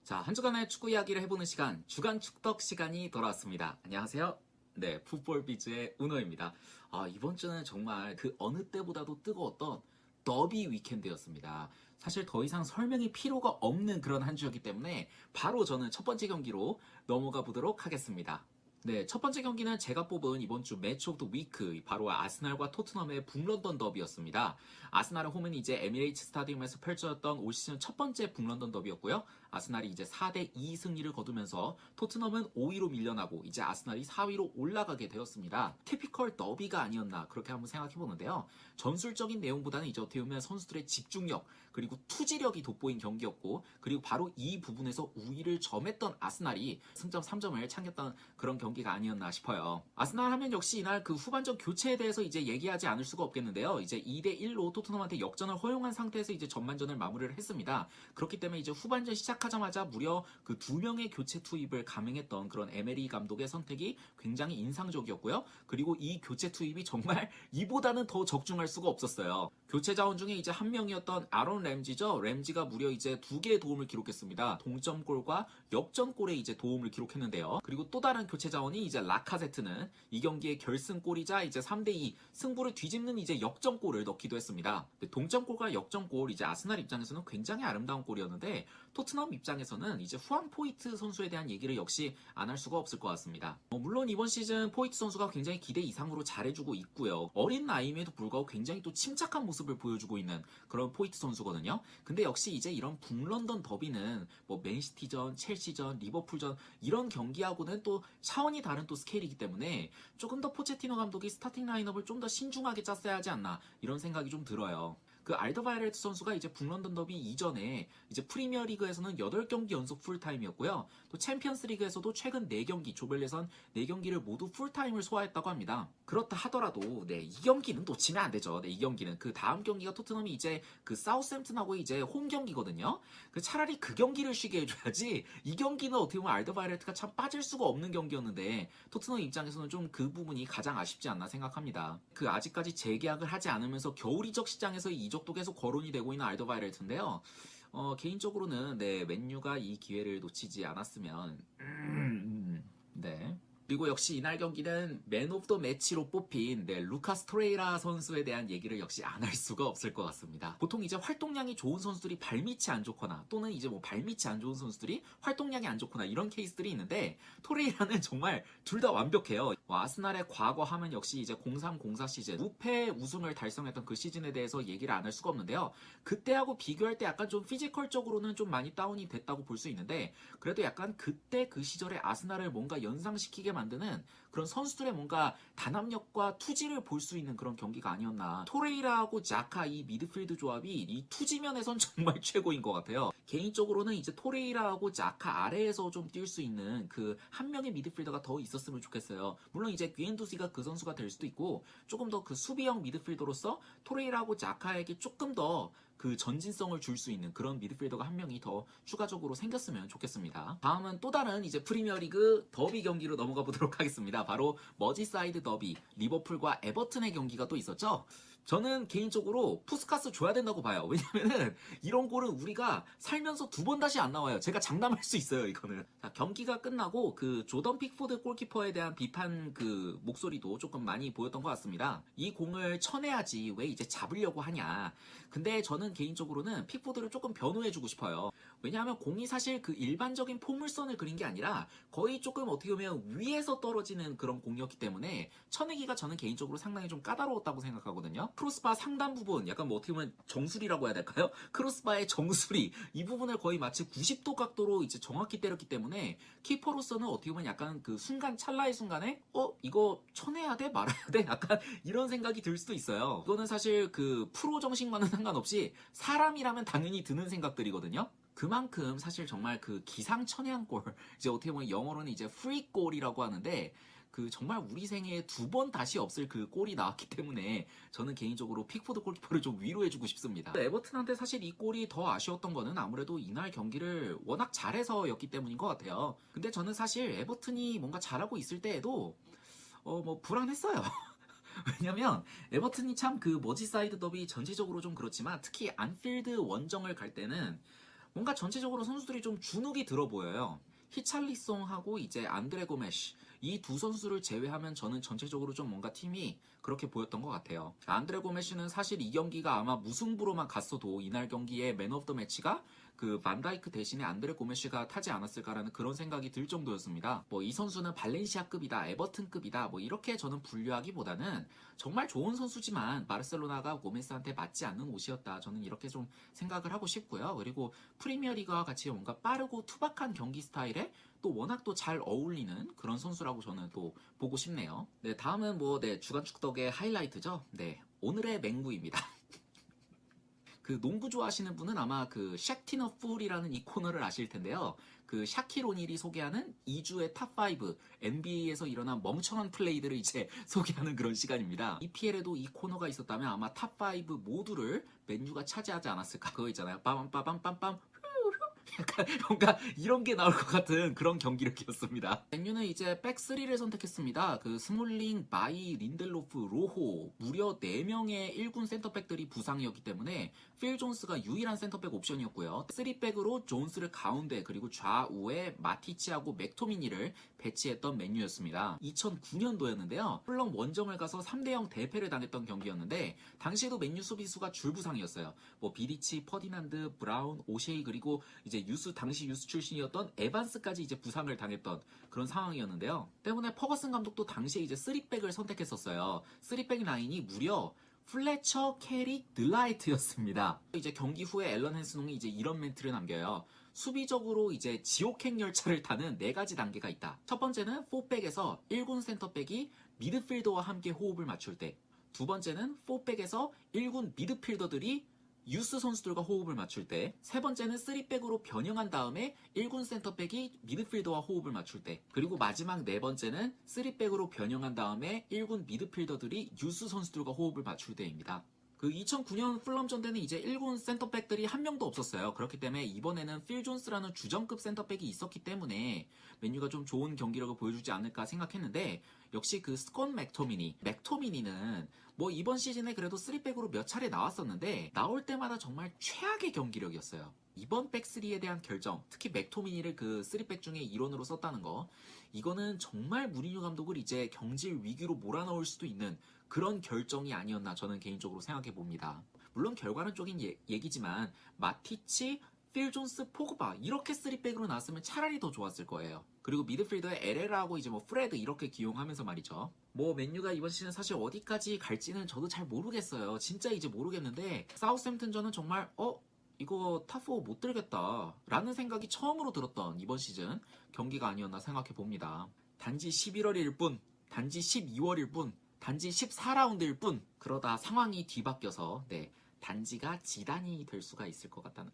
자, 한 주간의 축구 이야기를 해보는 시간, 주간 축덕 시간이 돌아왔습니다. 안녕하세요. 네, 풋볼비즈의 운호입니다. 이번 주는 정말 그 어느 때보다도 뜨거웠던 더비 위켄드였습니다. 사실 더 이상 설명이 필요가 없는 그런 한 주였기 때문에 바로 저는 첫 번째 경기로 넘어가 보도록 하겠습니다. 네, 첫 번째 경기는 제가 뽑은 이번 주 매치 오브 더 위크, 바로 아스날과 토트넘의 북런던 더비였습니다. 아스날의 홈은 이제 에미레이츠 스타디움에서 펼쳐졌던 올 시즌 첫 번째 북런던 더비였고요. 아스날이 이제 4대2 승리를 거두면서 토트넘은 5위로 밀려나고 이제 아스날이 4위로 올라가게 되었습니다. 티피컬 더비가 아니었나 그렇게 한번 생각해 보는데요. 전술적인 내용보다는 이제 어떻게 보면 선수들의 집중력 그리고 투지력이 돋보인 경기였고, 그리고 바로 이 부분에서 우위를 점했던 아스날이 승점 3점을 챙겼던 그런 경기가 아니었나 싶어요. 아스날 하면 역시 이날 그 후반전 교체에 대해서 이제 얘기하지 않을 수가 없겠는데요. 이제 2대1로 토트넘한테 역전을 허용한 상태에서 이제 전반전을 마무리를 했습니다. 그렇기 때문에 이제 후반전 시작하자마자 무려 그 2명의 교체 투입을 감행했던 그런 에메리 감독의 선택이 굉장히 인상적이었고요. 그리고 이 교체 투입이 정말 이보다는 더 적중할 수가 없었어요. 교체 자원 중에 이제 한 명이었던 아론 램지죠. 램지가 무려 이제 2개의 도움을 기록했습니다. 동점골과 역전골에 이제 도움을 기록했는데요. 그리고 또 다른 교체 자원이 이제 라카제트는 이 경기의 결승골이자 이제 3대2 승부를 뒤집는 이제 역전골을 넣기도 했습니다. 동점골과 역전골, 이제 아스날 입장에서는 굉장히 아름다운 골이었는데 토트넘 입장에서는 이제 후안 포이트 선수에 대한 얘기를 역시 안 할 수가 없을 것 같습니다. 물론 이번 시즌 포이트 선수가 굉장히 기대 이상으로 잘해주고 있고요. 어린 나이임에도 불구하고 굉장히 또 침착한 모습을 보여주고 있는 그런 포이트 선수거든요. 근데 역시 이제 이런 북런던 더비는 뭐 맨시티전, 첼시전, 리버풀전 이런 경기하고는 또 차원이 다른 또 스케일이기 때문에 조금 더 포체티노 감독이 스타팅 라인업을 좀 더 신중하게 짰어야 하지 않나 이런 생각이 좀 들어요. 그 알더바이레트 선수가 이제 북런던 더비 이전에 이제 프리미어 리그에서는 8경기 연속 풀타임이었고요. 또 챔피언스 리그에서도 최근 4경기, 조별 예선 4경기를 모두 풀타임을 소화했다고 합니다. 그렇다 하더라도 이 경기는 놓치면 안 되죠. 이 경기는 그 다음 경기가 토트넘이 이제 그 사우스햄튼하고 이제 홈 경기거든요. 차라리 그 경기를 쉬게 해줘야지. 이 경기는 어떻게 보면 알더바이레트가 참 빠질 수가 없는 경기였는데 토트넘 입장에서는 좀 그 부분이 가장 아쉽지 않나 생각합니다. 그 아직까지 재계약을 하지 않으면서 겨울 이적 시장에서 이적도 계속 거론이 되고 있는 알더바이레트인데요. 개인적으로는 맨유가 이 기회를 놓치지 않았으면 네. 그리고 역시 이날 경기는 맨 오브 더 매치로 뽑힌 루카스 토레이라 선수에 대한 얘기를 역시 안 할 수가 없을 것 같습니다. 보통 이제 활동량이 좋은 선수들이 발밑이 안 좋거나 또는 이제 뭐 발밑이 안 좋은 선수들이 활동량이 안 좋거나 이런 케이스들이 있는데 토레이라는 정말 둘 다 완벽해요. 아스날의 과거 하면 역시 이제 03-04 시즌 무패 우승을 달성했던 그 시즌에 대해서 얘기를 안 할 수가 없는데요. 그때하고 비교할 때 약간 좀 피지컬적으로는 좀 많이 다운이 됐다고 볼 수 있는데 그래도 약간 그때 그 시절의 아스날을 뭔가 연상시키게 만드는 그런 선수들의 뭔가 단합력과 투지를 볼 수 있는 그런 경기가 아니었나. 토레이라하고 자카 이 미드필드 조합이 이 투지면에선 정말 최고인 것 같아요. 개인적으로는 이제 토레이라하고 자카 아래에서 좀 뛸 수 있는 그 한 명의 미드필더가 더 있었으면 좋겠어요. 물론 이제 귀엔두시가 그 선수가 될 수도 있고 조금 더 그 수비형 미드필더로서 토레이라하고 자카에게 조금 더 그 전진성을 줄 수 있는 그런 미드필더가 한 명이 더 추가적으로 생겼으면 좋겠습니다. 다음은 또 다른 이제 프리미어리그 더비 경기로 넘어가 보도록 하겠습니다. 바로 머지사이드 더비, 리버풀과 에버튼의 경기가 또 있었죠. 저는 개인적으로 푸스카스 줘야 된다고 봐요. 왜냐면은 이런 골은 우리가 살면서 2번 다시 안 나와요. 제가 장담할 수 있어요, 이거는. 자, 경기가 끝나고 그 조던 픽포드 골키퍼에 대한 비판 그 목소리도 조금 많이 보였던 것 같습니다. 이 공을 쳐내야지 왜 이제 잡으려고 하냐. 근데 저는 개인적으로는 픽포드를 조금 변호해주고 싶어요. 왜냐하면 공이 사실 그 일반적인 포물선을 그린 게 아니라 거의 조금 어떻게 보면 위에서 떨어지는 그런 공이었기 때문에 쳐내기가 저는 개인적으로 상당히 좀 까다로웠다고 생각하거든요. 크로스바 상단 부분, 약간 뭐 어떻게 보면 정수리라고 해야 될까요? 크로스바의 정수리, 이 부분을 거의 마치 90도 각도로 이제 정확히 때렸기 때문에 키퍼로서는 어떻게 보면 약간 그 순간 찰나의 순간에 이거 쳐내야 돼? 말아야 돼? 약간 이런 생각이 들 수도 있어요. 이거는 사실 그 프로 정식과는 상관없이 사람이라면 당연히 드는 생각들이거든요. 그만큼 사실 정말 그 기상천외한 골, 이제 어떻게 보면 영어로는 이제 프리골이라고 하는데 그 정말 우리 생애에 2번 다시 없을 그 골이 나왔기 때문에 저는 개인적으로 픽포드 골키퍼를 좀 위로해주고 싶습니다. 에버튼한테 사실 이 골이 더 아쉬웠던 거는 아무래도 이날 경기를 워낙 잘해서였기 때문인 것 같아요. 근데 저는 사실 에버튼이 뭔가 잘하고 있을 때에도 뭐 불안했어요. 왜냐면 에버튼이 참 그 머지사이드 더비 전체적으로 좀 그렇지만 특히 안필드 원정을 갈 때는 뭔가 전체적으로 선수들이 좀 주눅이 들어 보여요. 히찰리송하고 이제 안드레 고메시 이 두 선수를 제외하면 저는 전체적으로 좀 뭔가 팀이 그렇게 보였던 것 같아요. 안드레 고메시는 사실 이 경기가 아마 무승부로만 갔어도 이날 경기에 맨 오브 더 매치가 그 반다이크 대신에 안드레 고메시가 타지 않았을까라는 그런 생각이 들 정도였습니다. 뭐 이 선수는 발렌시아급이다, 에버튼급이다, 뭐 이렇게 저는 분류하기보다는 정말 좋은 선수지만 바르셀로나가 고메스한테 맞지 않는 옷이었다. 저는 이렇게 좀 생각을 하고 싶고요. 그리고 프리미어리그와 같이 뭔가 빠르고 투박한 경기 스타일에 또 워낙 또 잘 어울리는 그런 선수라고 저는 또 보고 싶네요. 네, 다음은 주간 축덕의 하이라이트죠. 네, 오늘의 맹구입니다. 그 농구 좋아하시는 분은 아마 그 샥틴 풀이라는 이 코너를 아실 텐데요. 그 샤킬 오닐이 소개하는 2주의 탑5 NBA에서 일어난 멍청한 플레이들을 이제 소개하는 그런 시간입니다. EPL에도 이 코너가 있었다면 아마 탑5 모두를 맨유가 차지하지 않았을까. 그거 있잖아요. 빠밤빠밤빰빰 약간 뭔가 이런 게 나올 것 같은 그런 경기력이었습니다. 맨유는 이제 백3를 선택했습니다. 그 스몰링, 바이, 린델로프, 로호 무려 4명의 1군 센터백들이 부상이었기 때문에 필 존스가 유일한 센터백 옵션이었고요. 3백으로 존스를 가운데 그리고 좌우에 마티치하고 맥토미니를 배치했던 맨유였습니다. 2009년도였는데요. 풀럼 원정을 가서 3대0 대패를 당했던 경기였는데 당시에도 맨유 수비수가 줄부상이었어요. 뭐 비리치, 퍼디난드, 브라운, 오셰이 그리고 이제 당시 유스 출신이었던 에반스까지 이제 부상을 당했던 그런 상황이었는데요. 때문에 퍼거슨 감독도 당시에 이제 3백을 선택했었어요. 3백 라인이 무려 플래처, 캐릭, 들라이트였습니다. 이제 경기 후에 앨런 헨스농이 이제 이런 멘트를 남겨요. 수비적으로 이제 지옥행 열차를 타는 4가지 단계가 있다. 첫 번째는 4백에서 1군 센터백이 미드필더와 함께 호흡을 맞출 때. 두 번째는 4백에서 1군 미드필더들이 유스 선수들과 호흡을 맞출 때, 세 번째는 3백으로 변형한 다음에 1군 센터백이 미드필더와 호흡을 맞출 때, 그리고 마지막 네 번째는 3백으로 변형한 다음에 1군 미드필더들이 유스 선수들과 호흡을 맞출 때입니다. 그 2009년 풀럼전 때는 이제 1군 센터백들이 한 명도 없었어요. 그렇기 때문에 이번에는 필 존스라는 주전급 센터백이 있었기 때문에 맨유가 좀 좋은 경기력을 보여주지 않을까 생각했는데 역시 그 스콘 맥토미니는 뭐 이번 시즌에 그래도 3백으로 몇 차례 나왔었는데 나올 때마다 정말 최악의 경기력이었어요. 이번 백3에 대한 결정, 특히 맥토미니를 그 3백 중에 일원으로 썼다는 거, 이거는 정말 무리뉴 감독을 이제 경질 위기로 몰아넣을 수도 있는 그런 결정이 아니었나 저는 개인적으로 생각해 봅니다. 물론 결과는 쪽인 얘기지만 마티치, 필 존스, 포그바 이렇게 3백으로 나왔으면 차라리 더 좋았을 거예요. 그리고 미드필더에 에레라하고 이제 뭐 프레드 이렇게 기용하면서 말이죠. 뭐 맨유가 이번 시즌 사실 어디까지 갈지는 저도 잘 모르겠어요. 진짜 이제 모르겠는데 사우스햄튼전은 정말 이거 탑4 못 들겠다 라는 생각이 처음으로 들었던 이번 시즌 경기가 아니었나 생각해 봅니다. 단지 11월일 뿐, 단지 12월일 뿐, 단지 14라운드일 뿐, 그러다 상황이 뒤바뀌어서 단지가 지단이 될 수가 있을 것 같다는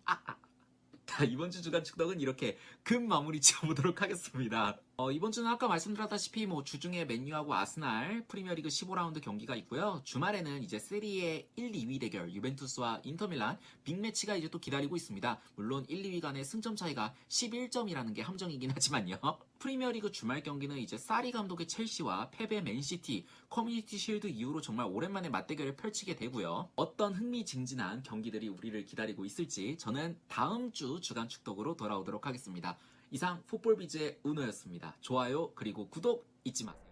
자, 이번 주 주간 축덕은 이렇게 금 마무리 지어보도록 하겠습니다. 이번 주는 아까 말씀드렸다시피 뭐 주중에 맨유하고 아스날 프리미어리그 15라운드 경기가 있고요. 주말에는 이제 세리에 1, 2위 대결 유벤투스와 인터밀란 빅매치가 이제 또 기다리고 있습니다. 물론 1, 2위 간의 승점 차이가 11점이라는 게 함정이긴 하지만요. 프리미어리그 주말 경기는 이제 사리 감독의 첼시와 패배 맨시티, 커뮤니티 쉴드 이후로 정말 오랜만에 맞대결을 펼치게 되고요. 어떤 흥미진진한 경기들이 우리를 기다리고 있을지 저는 다음 주 주간 축덕으로 돌아오도록 하겠습니다. 이상 풋볼비즈의 은호였습니다. 좋아요 그리고 구독 잊지 마세요.